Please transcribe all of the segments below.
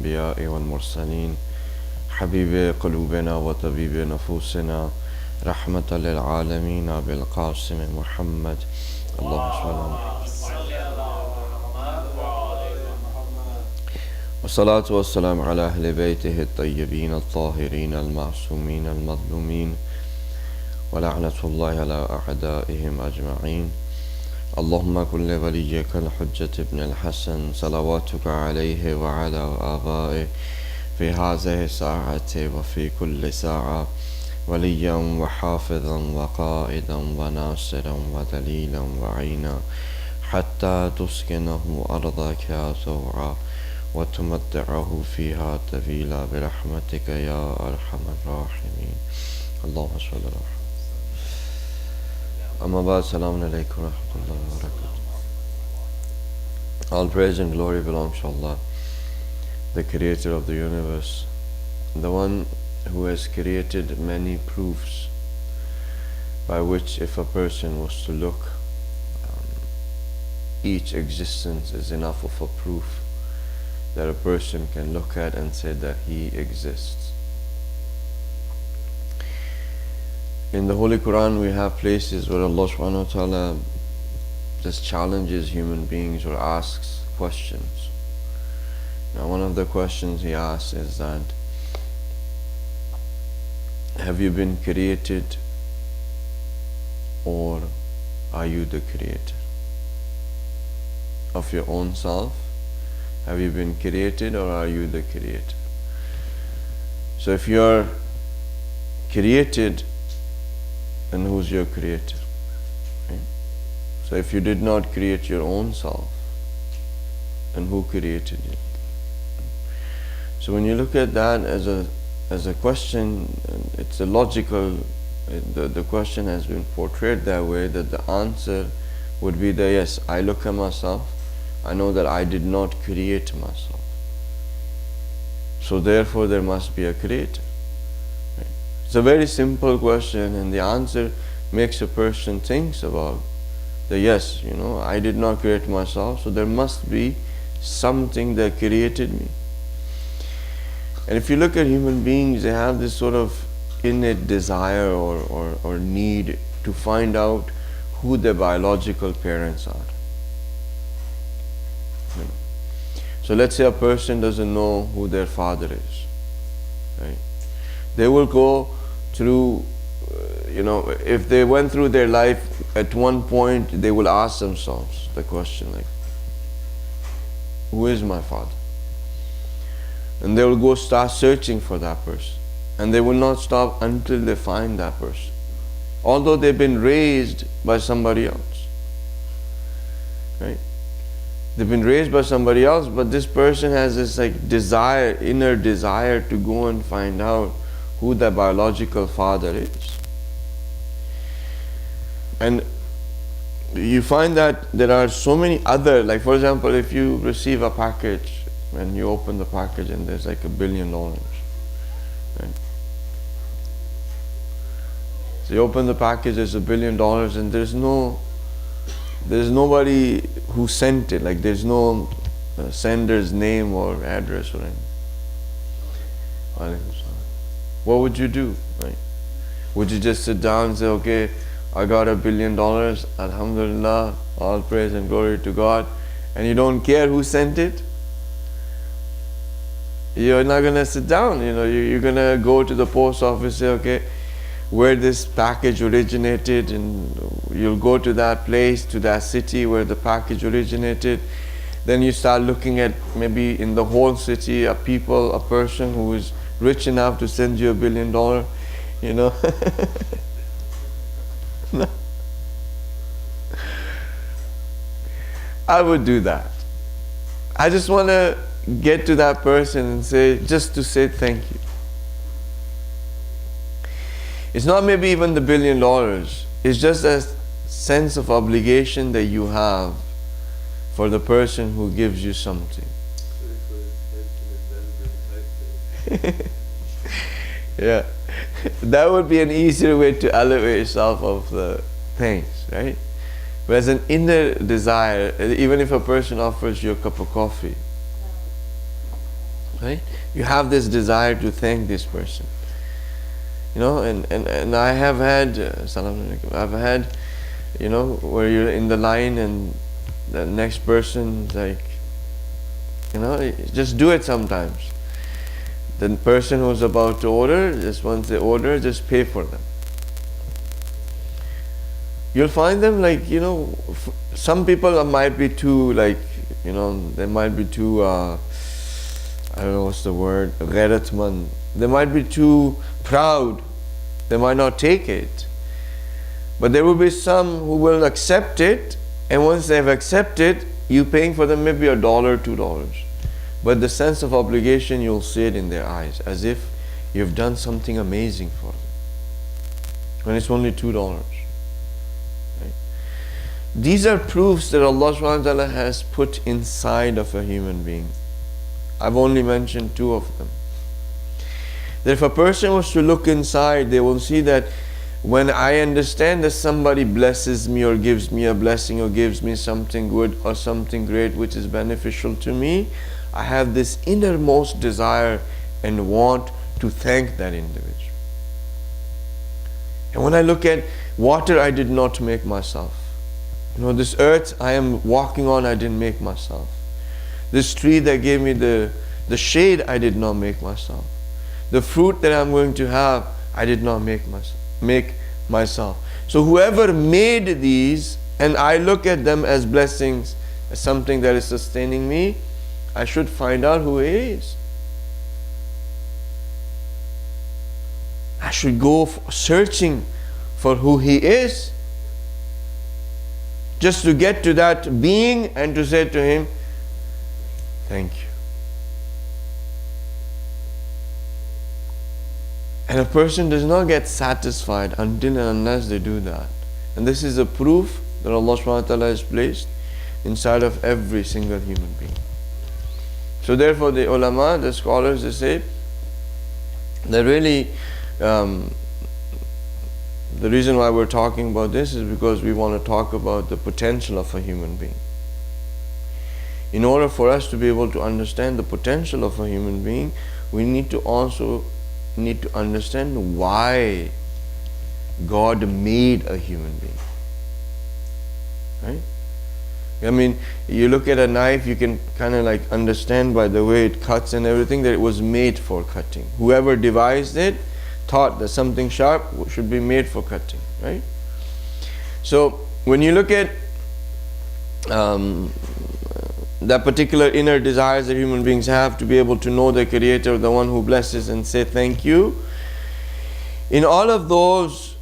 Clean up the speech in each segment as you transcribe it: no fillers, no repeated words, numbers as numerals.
الأنبياء والمرسلين حبيب قلوبنا وطبيب نفوسنا رحمة للعالمين بالقاسم محمد اللهم صل على والصلاة والسلام على أهل بيته الطيبين الطاهرين المعصومين المظلومين ولعنة الله على أعدائهم أجمعين اللهم كن لوليك الحجة ابن الحسن صلواتك عليه وعلى آبائه في هذه الساعة وفي كل ساعة وليا وحافظا وقائدا وناصرا ودليلا وعينا حتى تسكنه أرضك طوعا وتمتعه فيها طويلا برحمتك يا أرحم الراحمين اللهم صل على محمد. Amma ba'd, Assalamu alaikum wa rahmatullahi wa barakatuh. All praise and glory belongs to Allah, the creator of the universe, the one who has created many proofs by which if a person was to look, each existence is enough of a proof that a person can look at and say that he exists. In the Holy Quran we have places where Allah subhanahu wa ta'ala just challenges human beings or asks questions. Now one of the questions he asks is that, have you been created or are you the creator of your own self? Have you been created or are you the creator? So if you are created, then who's your creator? Right? So if you did not create your own self, then who created you? So when you look at that as a question, it's a logical, the question has been portrayed that way, that the answer would be that yes, I look at myself, I know that I did not create myself. So therefore there must be a creator. It's a very simple question, and the answer makes a person think about that yes, I did not create myself, so there must be something that created me. And if you look at human beings, they have this sort of innate desire or need to find out who their biological parents are. So let's say a person doesn't know who their father is, right? They will go through, if they went through their life, at one point they will ask themselves the question like, who is my father? And they will go start searching for that person. And they will not stop until they find that person. Although they've been raised by somebody else. Right? They've been raised by somebody else, but this person has this desire, inner desire to go and find out who their biological father is. And you find that there are so many other, like for example, if you receive a package and you open the package and there's $1 billion, right? So you open the package, there's $1 billion, and there's nobody who sent it, like there's no sender's name or address or anything. What would you do? Right? Would you just sit down and say, okay, I got $1 billion, alhamdulillah, all praise and glory to God, and you don't care who sent it? You're not going to sit down, you're going to go to the post office, say, okay, where this package originated, and you'll go to that place, to that city where the package originated. Then you start looking at maybe in the whole city a person who is rich enough to send you $1 billion, No. I would do that. I just want to get to that person and just to say thank you. It's not maybe even the $1 billion. It's just a sense of obligation that you have for the person who gives you something. Yeah, that would be an easier way to elevate yourself of the things, right? But as an inner desire, even if a person offers you a cup of coffee, right? You have this desire to thank this person. And I have had, I've had, where you're in the line and the next person's like, just do it sometimes. The person who's about to order, just once they order, just pay for them. You'll find them like, some people might be too they might be too, I don't know what's the word, ghairatmand. They might be too proud. They might not take it. But there will be some who will accept it, and once they've accepted, you paying for them maybe $1, $2. But the sense of obligation, you'll see it in their eyes, as if you've done something amazing for them. When it's only $2. Right? These are proofs that Allah subhanahu wa ta'ala has put inside of a human being. I've only mentioned 2 of them. That if a person was to look inside, they will see that when I understand that somebody blesses me or gives me a blessing or gives me something good or something great which is beneficial to me, I have this innermost desire and want to thank that individual. And when I look at water, I did not make myself. This earth I am walking on, I didn't make myself. This tree that gave me the shade, I did not make myself. The fruit that I'm going to have, I did not make myself. So whoever made these, and I look at them as blessings, as something that is sustaining me, I should find out who He is. I should go searching for who He is, just to get to that being and to say to Him, thank you. And a person does not get satisfied until and unless they do that. And this is a proof that Allah subhanahu wa ta'ala has placed inside of every single human being. So therefore the ulama, the scholars, they say that really the reason why we're talking about this is because we want to talk about the potential of a human being. In order for us to be able to understand the potential of a human being, we need to understand why God made a human being. Right? I mean, you look at a knife, you can kind of like understand by the way it cuts and everything that it was made for cutting. Whoever devised it thought that something sharp should be made for cutting, right? So when you look at that particular inner desires that human beings have to be able to know the Creator, the one who blesses, and say thank you, in all of those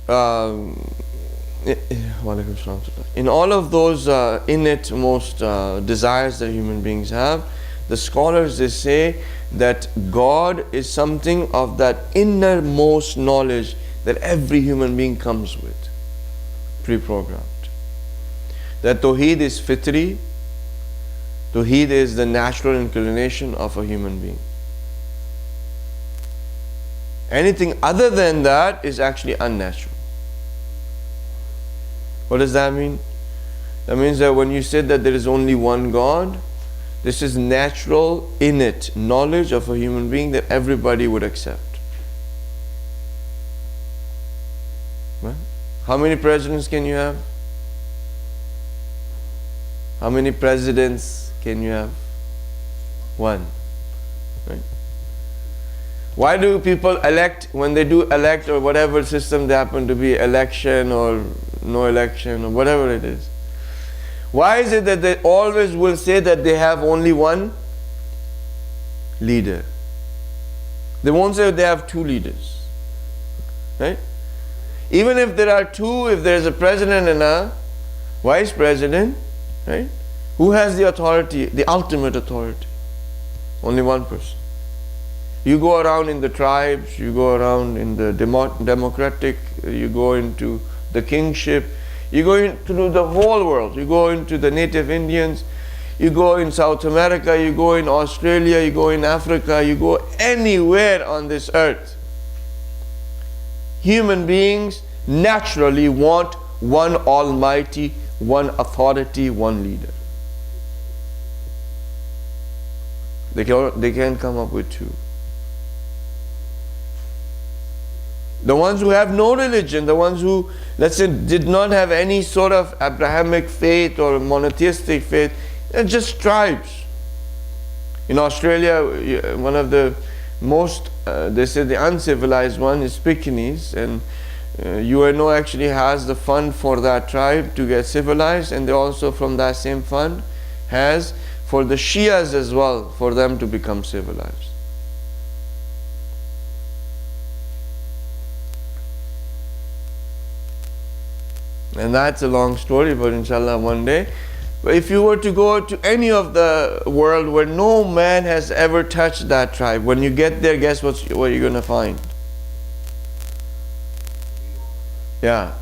innate most desires that human beings have, the scholars, they say that God is something of that innermost knowledge that every human being comes with, pre-programmed. That Tawheed is fitri, Tawheed is the natural inclination of a human being. Anything other than that is actually unnatural. What does that mean? That means that when you said that there is only one God, this is natural, innate knowledge of a human being that everybody would accept. Right? How many presidents can you have? How many presidents can you have? One. Right? Why do people elect, when they do elect or whatever system they happen to be, election or no election or whatever it is? Why is it that they always will say that they have only one leader? They won't say they have two leaders. Right? Even if there are two, if there is a president and a vice president, right? Who has the authority, the ultimate authority? Only one person. You go around in the tribes, you go around in the democratic, you go into the kingship, you go into the whole world, you go into the native Indians, you go in South America, you go in Australia, you go in Africa, you go anywhere on this earth. Human beings naturally want one almighty, one authority, one leader. They can't come up with two. The ones who have no religion, the ones who, let's say, did not have any sort of Abrahamic faith or monotheistic faith, they're just tribes. In Australia, one of the most, they say the uncivilized one is Pekingese, and UNO actually has the fund for that tribe to get civilized, and they also from that same fund has for the Shias as well, for them to become civilized. And that's a long story, but inshallah one day. But if you were to go to any of the world where no man has ever touched that tribe, when you get there, guess what you're going to find? Yeah.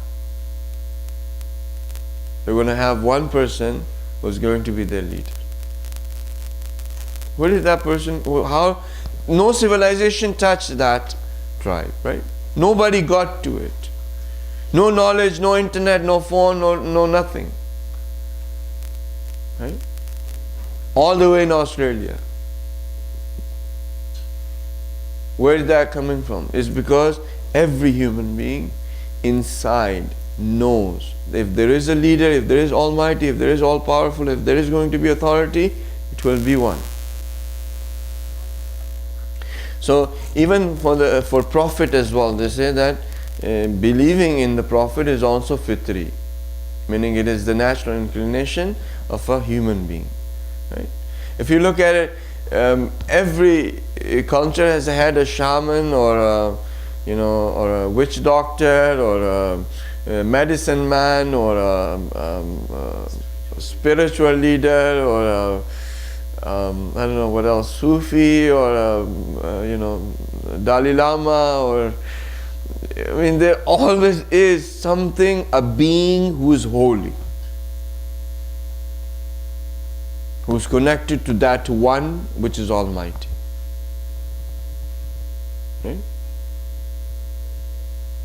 They're going to have one person who's going to be their leader. Where did that person, how? No civilization touched that tribe, right? Nobody got to it. No knowledge, no internet, no phone, no nothing. Right? All the way in Australia. Where is that coming from? It's because every human being inside knows if there is a leader, if there is Almighty, if there is all powerful, if there is going to be authority, it will be one. So even for Prophet as well, they say that believing in the Prophet is also fitri, meaning it is the natural inclination of a human being. Right? If you look at it, every culture has had a shaman or a witch doctor or a medicine man or a spiritual leader or I don't know what else, Sufi or Dalai Lama, or I mean, there always is something, a being who is holy, who's connected to that one which is Almighty. Right?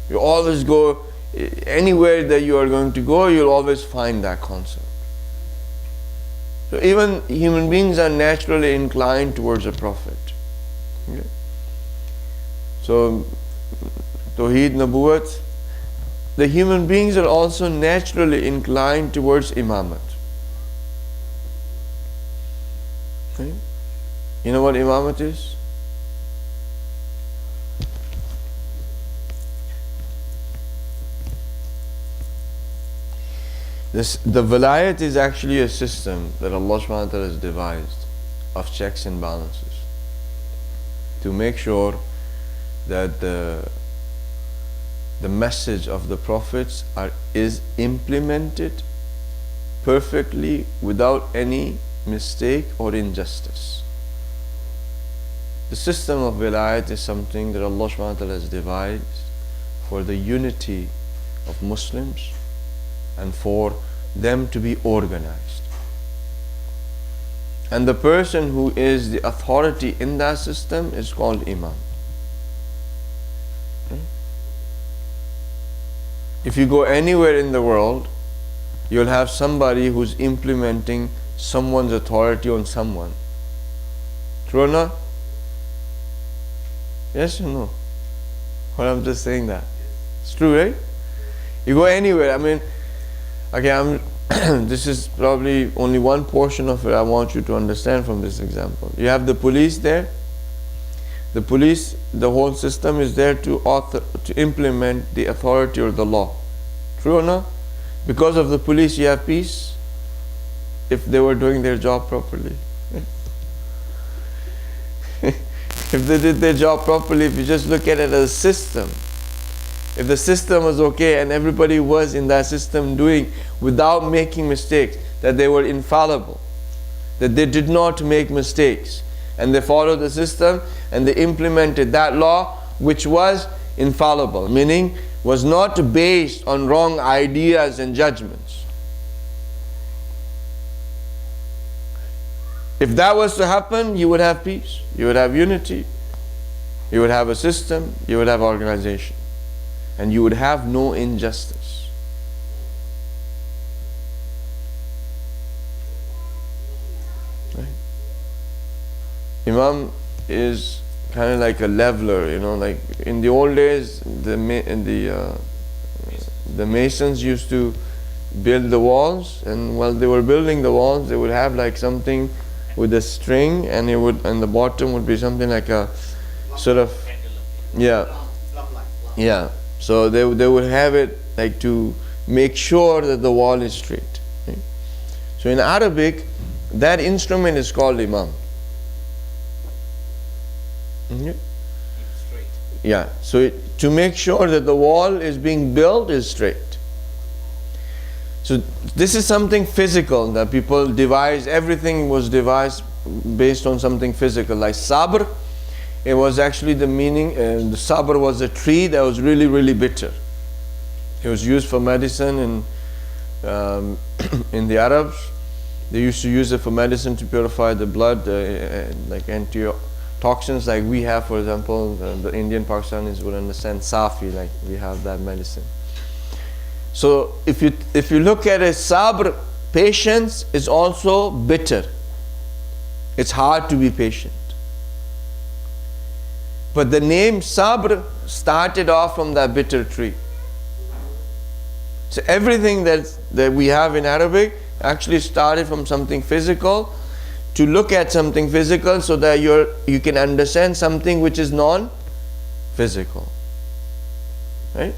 You always go, anywhere that you are going to go, you'll always find that concept. So even human beings are naturally inclined towards a prophet. Okay? So Tawheed, Nabuwat, the human beings are also naturally inclined towards Imamat. Okay? You know what Imamat is? The Vilayat is actually a system that Allah subhanahu wa ta'ala has devised of checks and balances to make sure that the message of the prophets is implemented perfectly without any mistake or injustice. The system of Vilayat is something that Allah subhanahu wa ta'ala has devised for the unity of Muslims and for them to be organized. And the person who is the authority in that system is called Imam. If you go anywhere in the world, you'll have somebody who's implementing someone's authority on someone. True or not? Yes or no? Or I'm just saying that. It's true, right? You go anywhere, I mean, okay, this is probably only one portion of it I want you to understand from this example. You have the police there. The police, the whole system is there to implement the authority or the law. True or not? Because of the police you have peace, if they were doing their job properly. If they did their job properly, if you just look at it as a system, if the system was okay and everybody was in that system doing without making mistakes, that they were infallible, that they did not make mistakes, and they followed the system and they implemented that law which was infallible, meaning was not based on wrong ideas and judgments. If that was to happen, you would have peace, you would have unity, you would have a system, you would have organization, and you would have no injustice. Right? Imam is kind of like a leveler, you know, like in the old days, the masons used to build the walls, and while they were building the walls, they would have like something with a string, and and the bottom would be something like a sort of, yeah. So they would have it like to make sure that the wall is straight. Right? So in Arabic, that instrument is called Imam. Yeah. So to make sure that the wall is being built is straight. So this is something physical that people devise. Everything was devised based on something physical, like sabr. It was actually the meaning. The sabr was a tree that was really, really bitter. It was used for medicine in the Arabs. They used to use it for medicine to purify the blood, like antitoxins, like we have, for example. The Indian Pakistanis would understand safi, like we have that medicine. So if you look at a sabr, patience is also bitter. It's hard to be patient. But the name sabr started off from that bitter tree. So everything that we have in Arabic actually started from something physical, to look at something physical so that you can understand something which is non-physical. Right?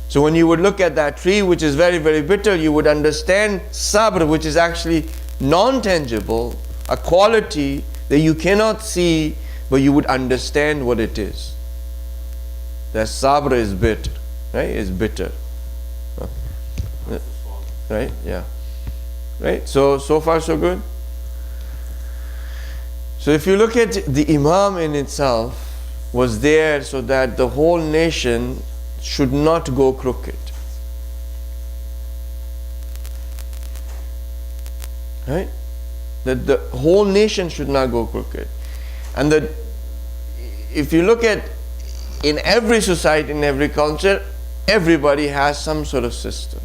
So when you would look at that tree which is very, very bitter, you would understand sabr, which is actually non-tangible, a quality that you cannot see, but you would understand what it is. That sabr is bitter, right? It's bitter. Right? Yeah. Right? So far so good? So if you look at the Imam in itself, was there so that the whole nation should not go crooked. Right? That the whole nation should not go crooked. And that if you look at in every society, in every culture, everybody has some sort of system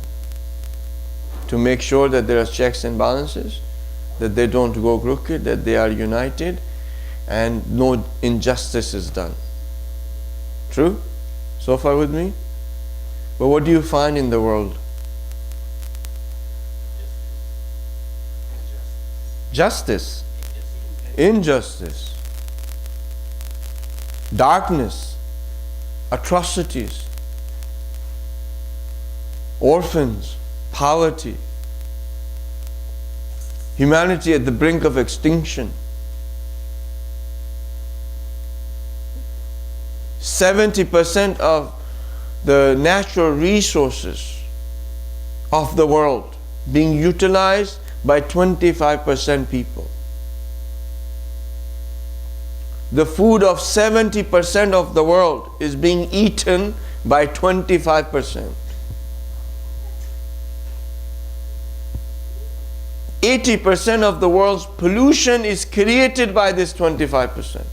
to make sure that there are checks and balances, that they don't go crooked, that they are united, and no injustice is done. True? So far with me? But what do you find in the world? Justice. Injustice. Darkness. Atrocities. Orphans. Poverty. Humanity at the brink of extinction. 70% of the natural resources of the world being utilized by 25% people. The food of 70% of the world is being eaten by 25%. 80% of the world's pollution is created by this 25%.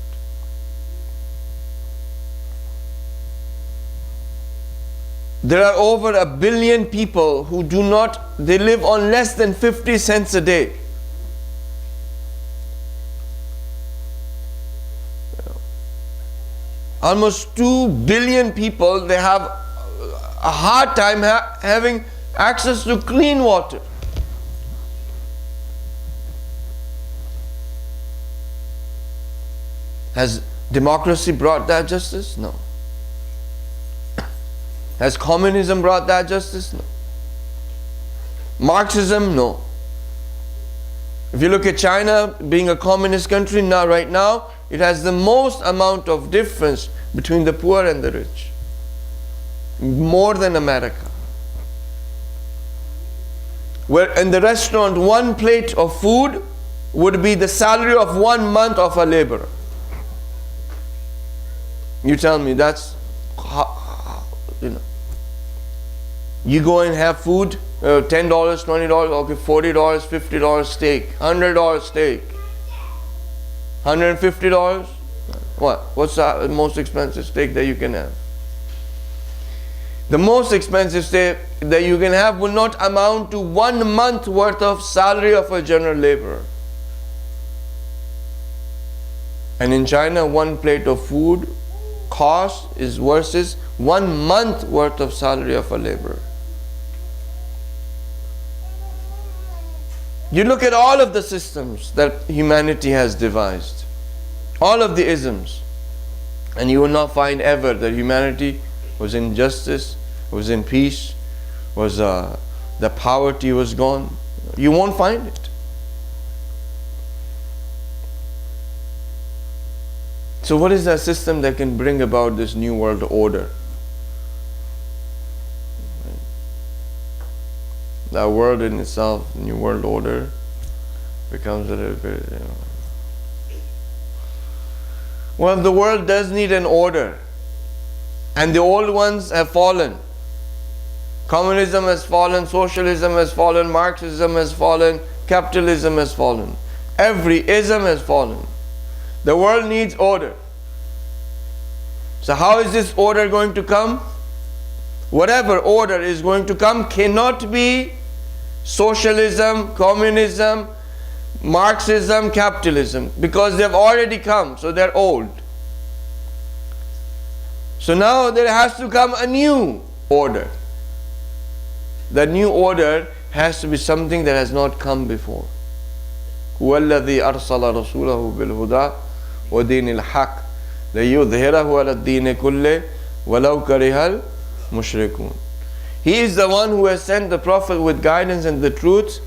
There are over 1 billion people who they live on less than 50 cents a day. Almost 2 billion people, they have a hard time having access to clean water. Has democracy brought that justice? No. Has communism brought that justice? No. Marxism? No. If you look at China being a communist country now, right now, it has the most amount of difference between the poor and the rich. More than America. Where in the restaurant, one plate of food would be the salary of 1 month of a laborer. You tell me that's, you go and have food, $10, $20, okay, $40, $50 steak, $100 steak, $150. What's the most expensive steak that you can have? The most expensive steak that you can have will not amount to 1 month worth of salary of a general laborer. And in China, one plate of food cost is versus 1 month worth of salary of a laborer. You look at all of the systems that humanity has devised, all of the isms, and you will not find ever that humanity was in justice, was in peace, was the poverty was gone. You won't find it. So what is that system that can bring about this new world order? That world in itself, new world order, becomes a little bit, Well, the world does need an order, and the old ones have fallen. Communism has fallen, socialism has fallen, Marxism has fallen, capitalism has fallen. Every ism has fallen. The world needs order. So how is this order going to come? Whatever order is going to come cannot be socialism, communism, Marxism, capitalism, because they've already come, so they're old. So now there has to come a new order. That new order has to be something that has not come before. هو الذي أرسل رسوله بالهدى ودين الحق ليظهره على الدين كله ولو كره المشركون. He is the one who has sent the Prophet with guidance and the truth,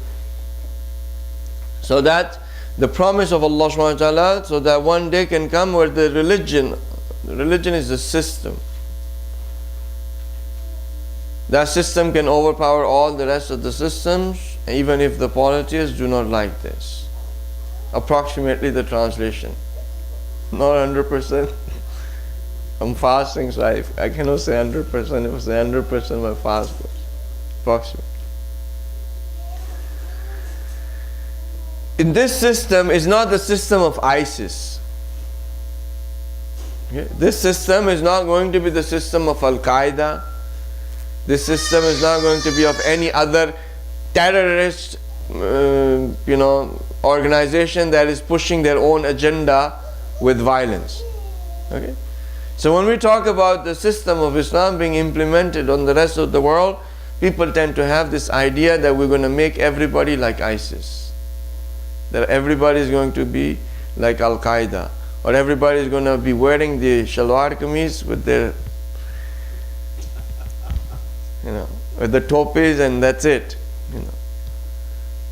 so that the promise of Allah subhanahu wa ta'ala, so that one day can come where the religion is a system. That system can overpower all the rest of the systems, even if the politicians do not like this. Approximately the translation. Not 100%. I'm fasting, so I cannot say 100%. If I say 100%, my fast goes. Approximately. In this system is not the system of ISIS. Okay? This system is not going to be the system of Al-Qaeda. This system is not going to be of any other terrorist, organization that is pushing their own agenda with violence. Okay? So when we talk about the system of Islam being implemented on the rest of the world, people tend to have this idea that we're going to make everybody like ISIS, that everybody is going to be like Al-Qaeda, or everybody is going to be wearing the shalwar kameez with their, with the topis, and that's it.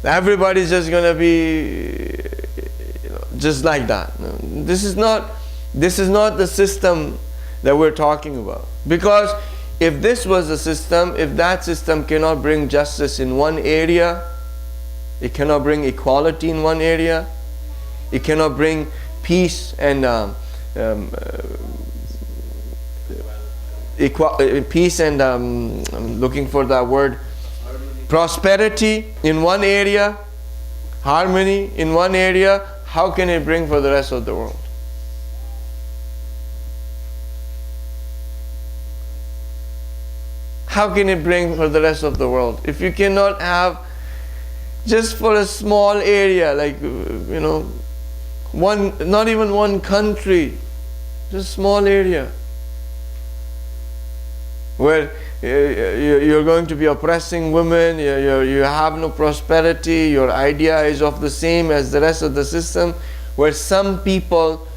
Everybody's just going to be just like that. No, this is not the system that we're talking about. Because if this was a system, if that system cannot bring justice in one area, it cannot bring equality in one area, it cannot bring peace and I'm looking for that word, prosperity in one area, harmony in one area, how can it bring for the rest of the world? How can it bring for the rest of the world? If you cannot have just for a small area, like, not even one country, just small area, where you're going to be oppressing women, you have no prosperity, your idea is of the same as the rest of the system, where some people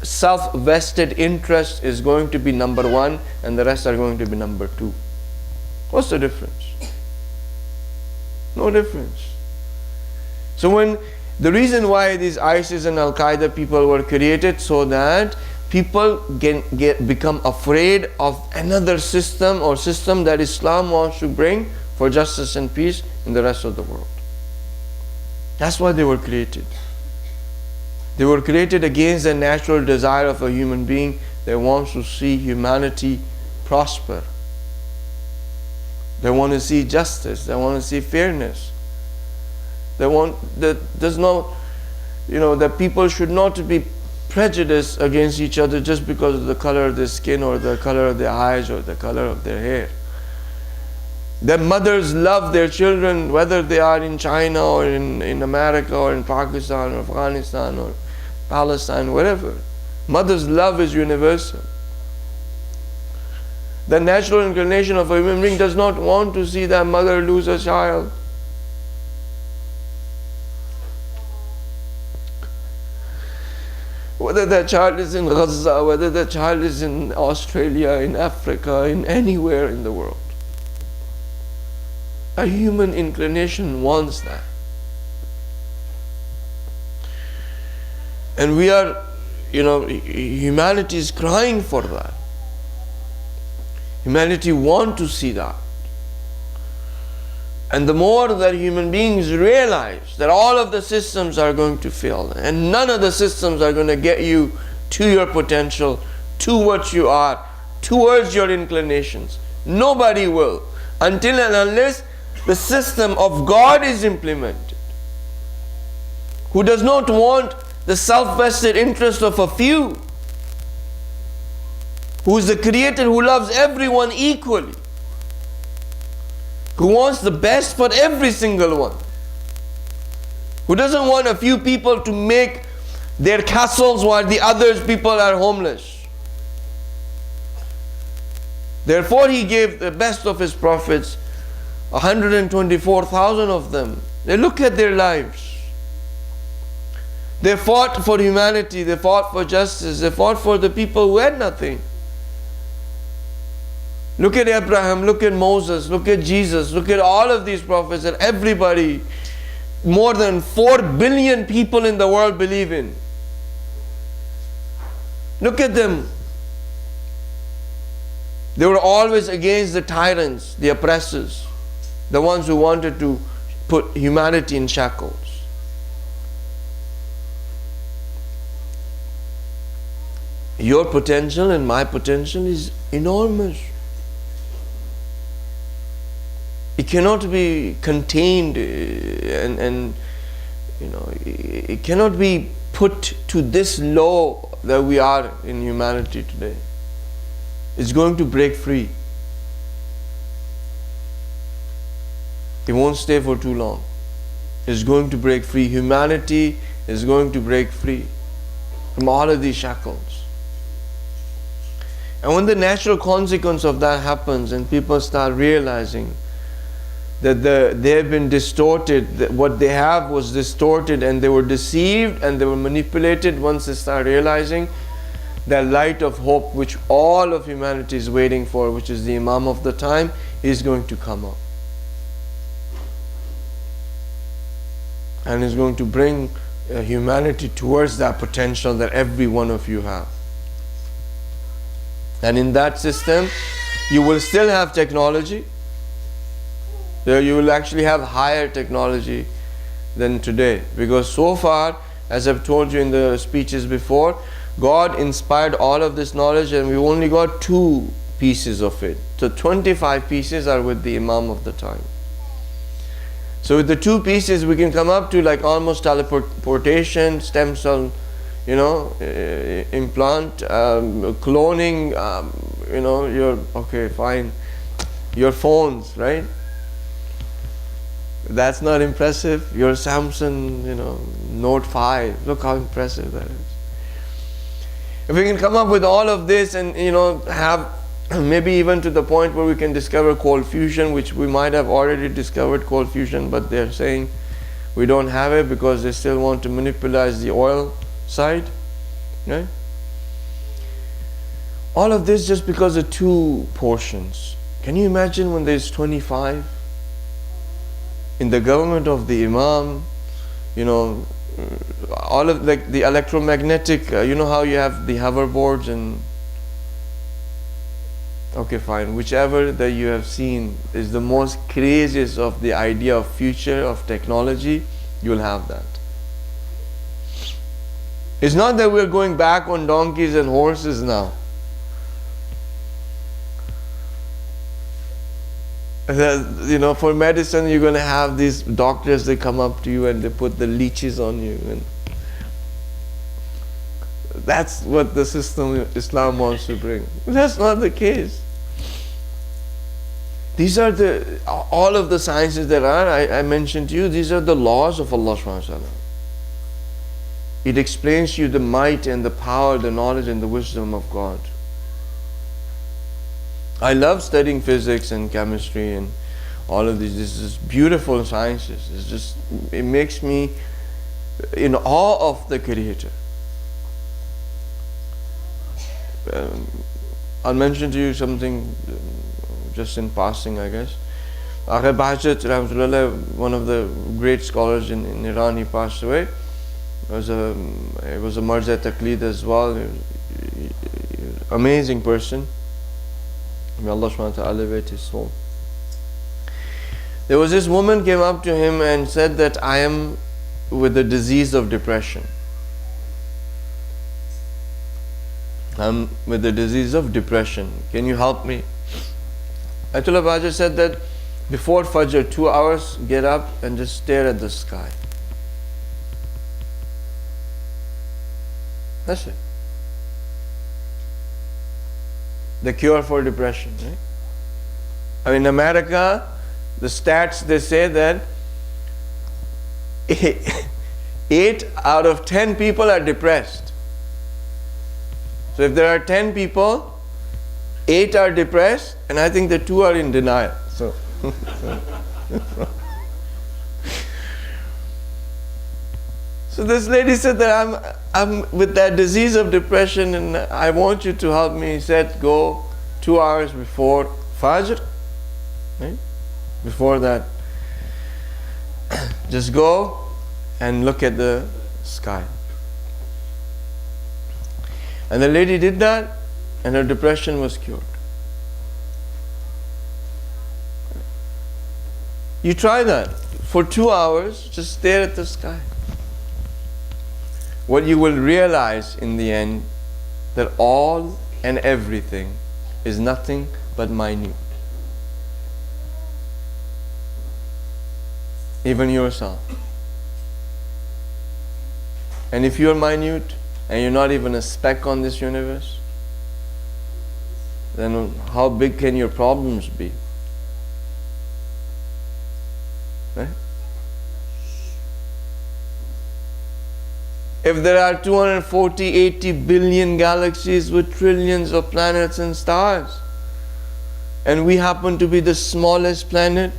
self-vested interest is going to be number one and the rest are going to be number two. What's the difference? No difference. So the reason why these ISIS and Al-Qaeda people were created, so that people become afraid of another system or system that Islam wants to bring for justice and peace in the rest of the world. That's why they were created. They were created against the natural desire of a human being that wants to see humanity prosper. They want to see justice. They want to see fairness. That people should not be prejudiced against each other just because of the color of their skin or the color of their eyes or the color of their hair. That mothers love their children, whether they are in China or in America or in Pakistan or Afghanistan or Palestine, wherever. Mother's love is universal. The natural inclination of a human being does not want to see that mother lose a child. Whether that child is in Gaza, whether that child is in Australia, in Africa, in anywhere in the world. A human inclination wants that. And we are, humanity is crying for that. Humanity wants to see that. And the more that human beings realize that all of the systems are going to fail, and none of the systems are going to get you to your potential, to what you are, towards your inclinations. Nobody will, until and unless the system of God is implemented, who does not want the self-vested interest of a few, who is the Creator, who loves everyone equally, who wants the best for every single one, who doesn't want a few people to make their castles while the others people are homeless. Therefore He gave the best of His prophets, 124,000 of them. They look at their lives. They fought for humanity, they fought for justice, they fought for the people who had nothing. Look at Abraham, look at Moses, look at Jesus, look at all of these prophets and everybody. More than 4 billion people in the world believe in. Look at them. They were always against the tyrants, the oppressors, the ones who wanted to put humanity in shackles. Your potential and my potential is enormous. It cannot be contained and it cannot be put to this low that we are in humanity today. It's going to break free. It won't stay for too long. It's going to break free. Humanity is going to break free from all of these shackles. And when the natural consequence of that happens and people start realizing that they have been distorted, that what they have was distorted and they were deceived and they were manipulated, once they start realizing that light of hope which all of humanity is waiting for, which is the Imam of the time, is going to come up. And is going to bring humanity towards that potential that every one of you have. And in that system, you will still have technology. There you will actually have higher technology than today. Because so far, as I've told you in the speeches before, God inspired all of this knowledge and we only got 2 pieces of it. So 25 pieces are with the Imam of the time. So with the 2 pieces we can come up to like almost teleportation, stem cell, implant, cloning, your phones, right? That's not impressive. Your Samsung, Note 5, look how impressive that is. If we can come up with all of this and have maybe even to the point where we can discover cold fusion, which we might have already discovered cold fusion, but they're saying we don't have it because they still want to monopolize the oil side, right? All of this just because of 2 portions. Can you imagine when there's 25? In the government of the Imam, all of like the electromagnetic, how you have the hoverboards and okay fine, whichever that you have seen is the most craziest of the idea of future of technology, you'll have that. It's not that we're going back on donkeys and horses now. For medicine, you're going to have these doctors, they come up to you and they put the leeches on you. And that's what the system Islam wants to bring. That's not the case. These are all of the sciences that are, I mentioned to you, these are the laws of Allah subhanahu wa ta'ala. It explains to you the might and the power, the knowledge and the wisdom of God. I love studying physics and chemistry and all of these. This is beautiful sciences. It makes me in awe of the Creator. I'll mention to you something just in passing, I guess. Akhi Bahjat, Rahmatullah, one of the great scholars in Iran, he passed away. He was a Marja Taqleed as well. Amazing person. May Allah subhanahu wa ta'ala elevate his soul. There was this woman came up to him and said that I am with the disease of depression. I'm with the disease of depression. Can you help me? Ayatollah Baja said that before Fajr, 2 hours, get up and just stare at the sky. That's it. The cure for depression, right? I mean, in America, the stats, they say that 8 out of 10 people are depressed. So if there are 10 people, 8 are depressed, and I think the 2 are in denial. So this lady said that I'm with that disease of depression and I want you to help me. He said, go 2 hours before Fajr, right? Before that, just go and look at the sky. And the lady did that and her depression was cured. You try that for 2 hours, just stare at the sky. What you will realize in the end, that all and everything is nothing but minute. Even yourself. And if you're minute and you're not even a speck on this universe, then how big can your problems be? Right? If there are 240, 80 billion galaxies with trillions of planets and stars, and we happen to be the smallest planet,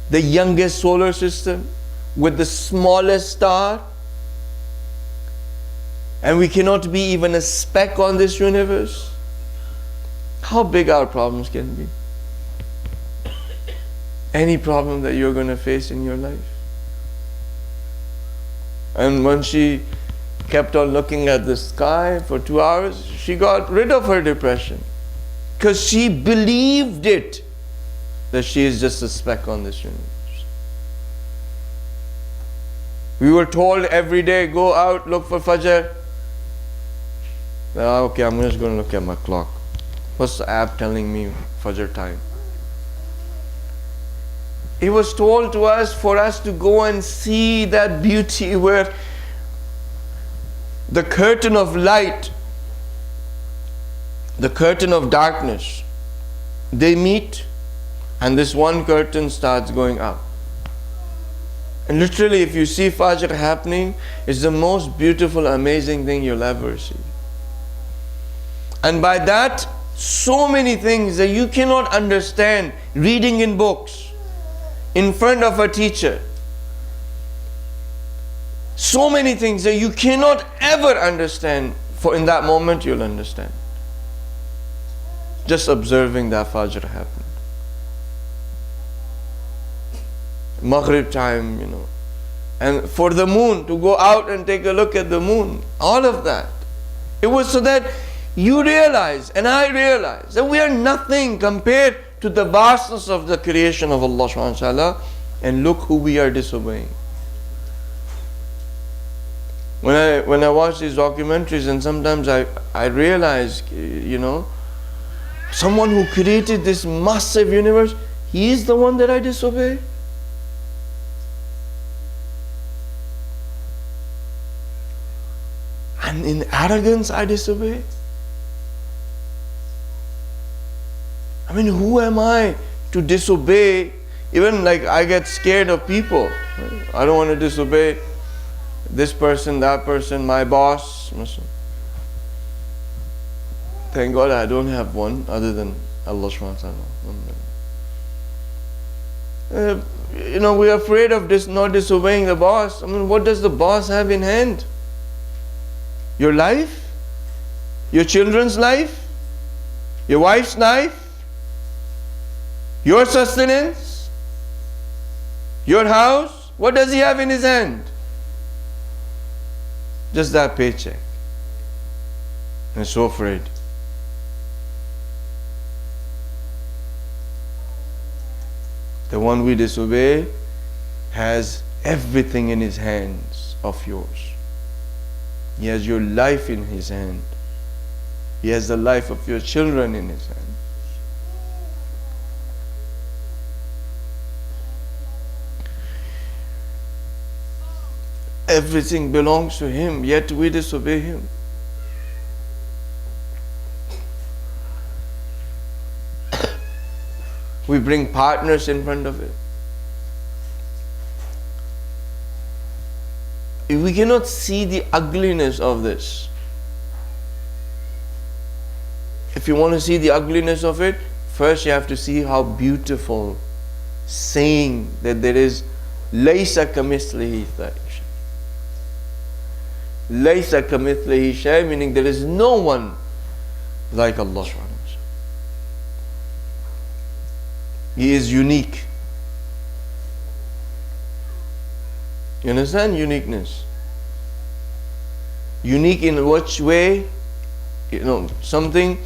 the youngest solar system, with the smallest star, and we cannot be even a speck on this universe, how big our problems can be? Any problem that you're going to face in your life. And when she kept on looking at the sky for 2 hours, she got rid of her depression. Because she believed it, that she is just a speck on this universe. We were told every day, go out, look for Fajr. Okay, I'm just going to look at my clock. What's the app telling me Fajr time? It was told to us for us to go and see that beauty where the curtain of light, the curtain of darkness, they meet and this one curtain starts going up. And literally if you see Fajr happening, it's the most beautiful, amazing thing you'll ever see. And by that, so many things that you cannot understand reading in books, in front of a teacher. So many things that you cannot ever understand, for in that moment you'll understand. Just observing that Fajr happen. Maghrib time, And for the moon, to go out and take a look at the moon. All of that. It was so that you realize, and I realize, that we are nothing compared to the vastness of the creation of Allah subhanahu wa ta'ala, and look who we are disobeying. When I watch these documentaries, and sometimes I realize, someone who created this massive universe, he is the one that I disobey. And in arrogance I disobey. I mean, who am I to disobey? Even like I get scared of people. Right? I don't want to disobey this person, that person, my boss. Thank God I don't have one other than Allah subhanahu wa ta'ala. We're afraid of not disobeying the boss. What does the boss have in hand? Your life? Your children's life? Your wife's life? Your sustenance? Your house? What does he have in his hand? Just that paycheck. And so afraid. The one we disobey has everything in his hands of yours. He has your life in his hand. He has the life of your children in his hand. Everything belongs to him, yet we disobey him. We bring partners in front of it. We cannot see the ugliness of this. If you want to see the ugliness of it, first you have to see how beautiful saying that there is Laysa kamithlihi shay. Laysa kamithlihi shay, meaning there is no one like Allah subhanahu wa ta'ala. He is unique. You understand uniqueness? Unique in which way? Something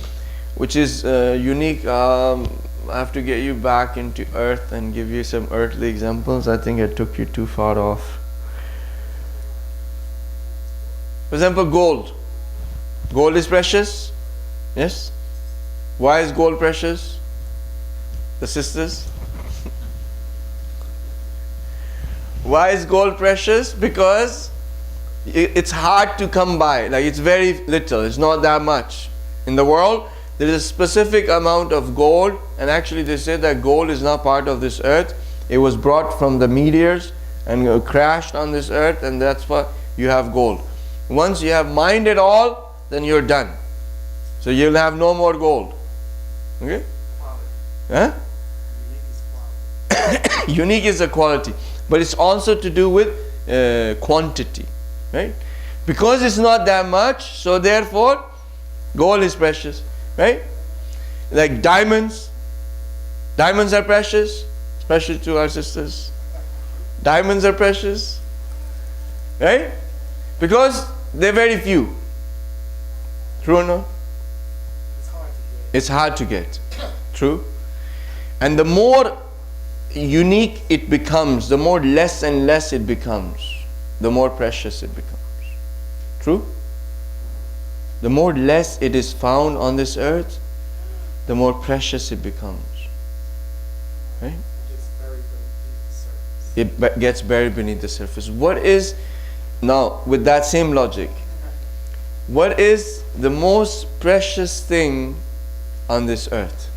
which is unique. I have to get you back into earth and give you some earthly examples. I think I took you too far off. For example, gold. Gold is precious. Yes? Why is gold precious? The sisters? Why is gold precious? Because it's hard to come by. Like, it's very little. It's not that much. In the world, there is a specific amount of gold, and actually they say that gold is not part of this earth. It was brought from the meteors and crashed on this earth, and that's why you have gold. Once you have mined it all, then you're done. So you'll have no more gold. Okay? Huh? Unique is a quality, but it's also to do with quantity, right? Because it's not that much, so therefore gold is precious, right? Like diamonds are precious, especially to our sisters. Diamonds are precious, right? Because they're very few. True or no? It's hard to get. True. And the more unique it becomes, the more less and less it becomes, the more precious it becomes. True? The more less it is found on this earth, the more precious it becomes. Right? It gets buried beneath the surface. What is, now with that same logic, what is the most precious thing on this earth?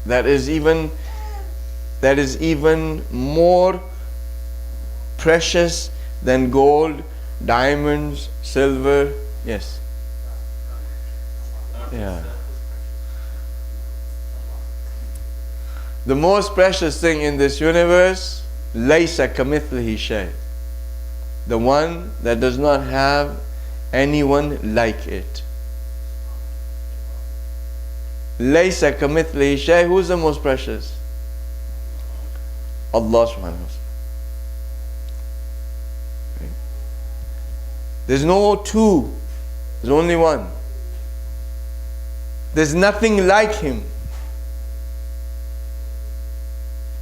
That is even more precious than gold, diamonds, silver. Yes. Yeah. The most precious thing in this universe, laysa kamithlihi shay. The one that does not have anyone like it. Laysa kamithlihi shay. Who's the most precious? Allah subhanahu wa ta'ala. There's no two. There's only one. There's nothing like him.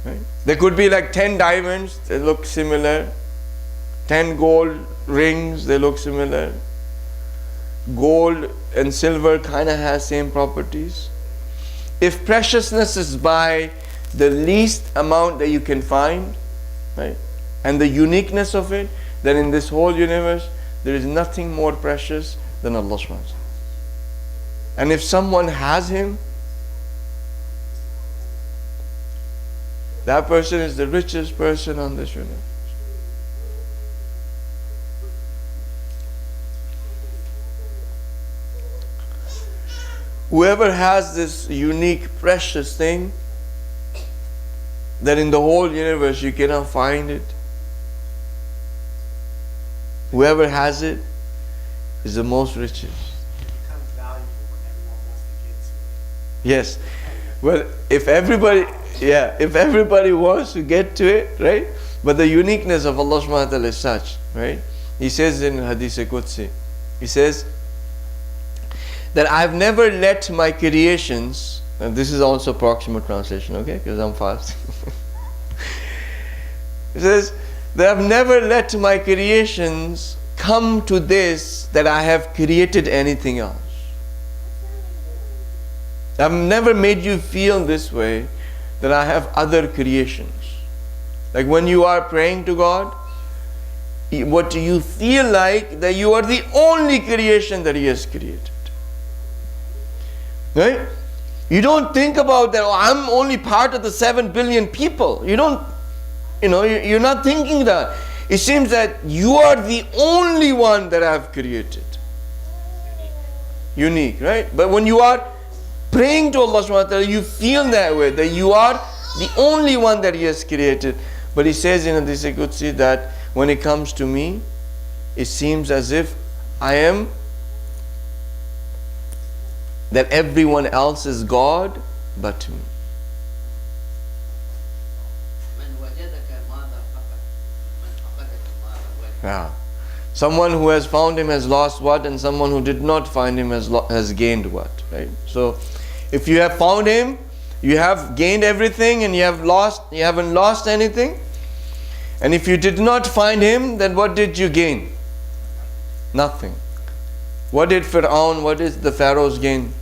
Right? There could be like 10 diamonds, they look similar. 10 gold rings, they look similar. Gold and silver kind of has same properties. If preciousness is by the least amount that you can find, right, and the uniqueness of it, then in this whole universe, there is nothing more precious than Allah subhanahu wa ta'ala. And if someone has him, That person is the richest person on this universe. Whoever has this unique, precious thing that in the whole universe you cannot find it, whoever has it is the most richest. It becomes valuable when everyone wants to get to it. Yes. Well, if everybody wants to get to it, right? But the uniqueness of Allah subhanahu wa ta'ala is such, right? He says in Hadith Qudsi, He says that I've never let my creations, and this is also approximate translation, okay? Because I'm fast. He says that I've never let my creations come to this that I have created anything else. I've never made you feel this way that I have other creations. Like when you are praying to God, what do you feel like that you are the only creation that He has created? Right? You don't think about that, oh, I'm only part of the 7 billion people. You don't, you're not thinking that. It seems that you are the only one that I have created. Unique, right? But when you are praying to Allah subhanahu wa ta'ala, you feel that way, that you are the only one that He has created. But He says in Hadith Qudsi that when it comes to me, it seems as if I am, that everyone else is God but me. Yeah. Someone who has found Him has lost what, and someone who did not find Him has gained what, right? So if you have found Him, you have gained everything, and you haven't lost anything. And if you did not find Him, then what did you gain? Nothing. What did Fir'aun, what did the pharaohs gain?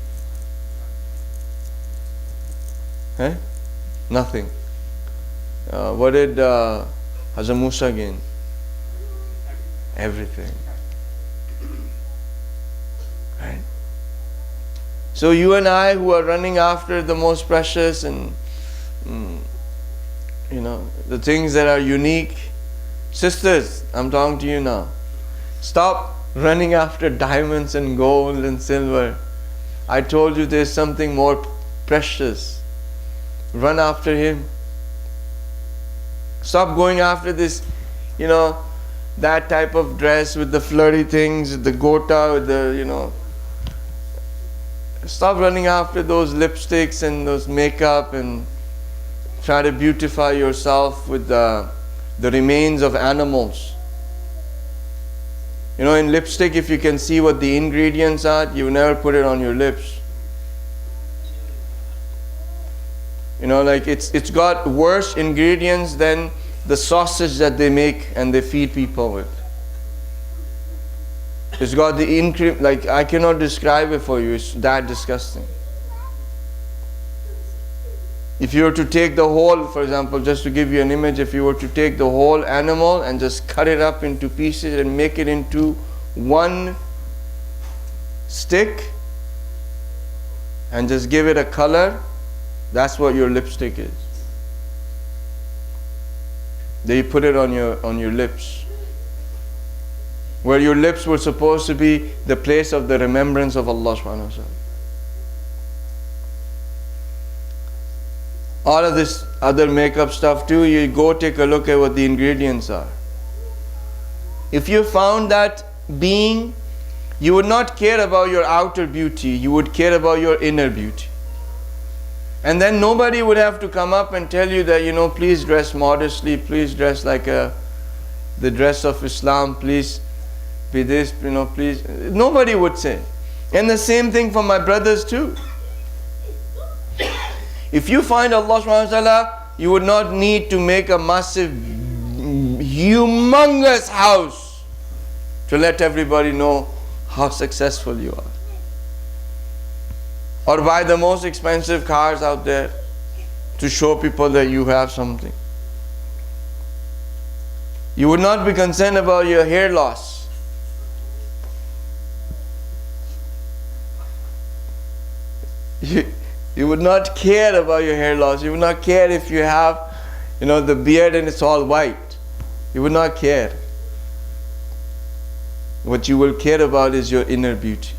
Nothing. What did Hazrat Musa gain? Everything. Right? So you and I who are running after the most precious and the things that are unique, sisters, I'm talking to you now. Stop running after diamonds and gold and silver. I told you there's something more precious. Run after Him. Stop going after this, that type of dress with the flirty things, with the gota, with the, Stop running after those lipsticks and those makeup and try to beautify yourself with the remains of animals. In lipstick, if you can see what the ingredients are, you never put it on your lips. It's got worse ingredients than the sausage that they make and they feed people with. It's got the I cannot describe it for you. It's that disgusting. If you were to take the whole, for example, just to give you an image, if you were to take the whole animal and just cut it up into pieces and make it into one stick and just give it a color, that's what your lipstick is. Then you put it on your lips. Where your lips were supposed to be the place of the remembrance of Allah subhanahu wa ta'ala. All of this other makeup stuff too, you go take a look at what the ingredients are. If you found that being, you would not care about your outer beauty, you would care about your inner beauty. And then nobody would have to come up and tell you that, please dress modestly, please dress like the dress of Islam, please be this, please. Nobody would say. And the same thing for my brothers too. If you find Allah subhanahu wa ta'ala, you would not need to make a massive, humongous house to let everybody know how successful you are. Or buy the most expensive cars out there to show people that you have something. You would not be concerned about your hair loss. You would not care about your hair loss. You would not care if you have the beard and it's all white. You would not care. What you will care about is your inner beauty.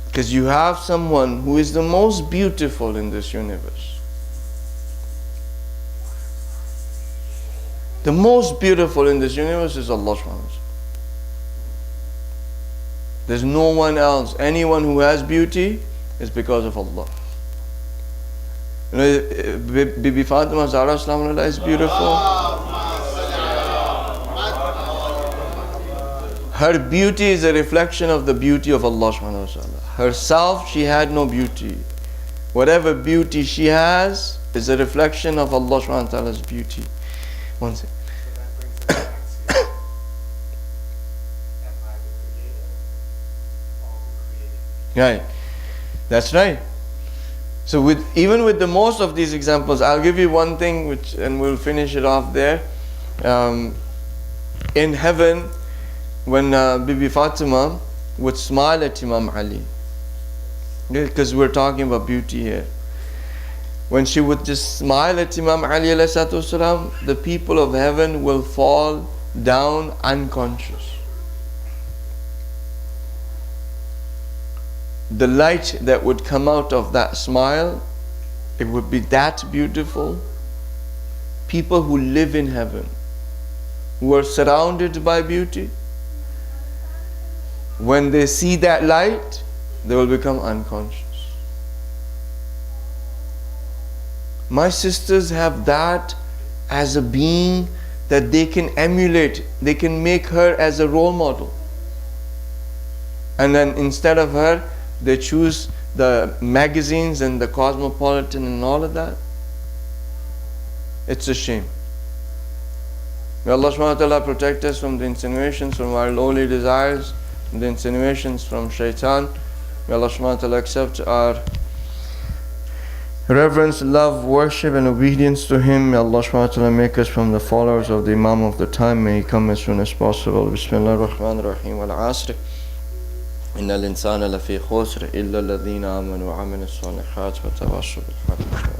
Because you have someone who is the most beautiful in this universe. The most beautiful in this universe is Allah subhanahu wa ta'ala. There's no one else. Anyone who has beauty is because of Allah. Bibi Fatima Zahra Salam is beautiful. Her beauty is a reflection of the beauty of Allah subhanahu wa ta'ala. Herself, she had no beauty. Whatever beauty she has is a reflection of Allah subhanahu wa ta'ala's beauty. One second. So that brings it back to, am I the creator? Or who created me? Right. That's right. So even with the most of these examples, I'll give you one thing and we'll finish it off there. In heaven, when Bibi Fatima would smile at Imam Ali, because we're talking about beauty here. When she would just smile at Imam Ali ﷺ, the people of heaven will fall down unconscious. The light that would come out of that smile, it would be that beautiful. People who live in heaven, who are surrounded by beauty, when they see that light, they will become unconscious. My sisters have that as a being that they can emulate. They can make her as a role model. And then instead of her, they choose the magazines and the Cosmopolitan and all of that. It's a shame. May Allah subhanahu wa ta'ala protect us from the insinuations from our lowly desires, and the insinuations from shaitan. May Allah subhanahu wa ta'ala accept our reverence, love, worship and obedience to Him. May Allah subhanahu wa ta'ala make us from the followers of the Imam of the time. May He come as soon as possible. Bismillah ar-Rahman ar-Rahim wal-Asr. إن الإنسان لفي خسر إلا الذين آمنوا وعملوا الصالحات وتواصوا بالحق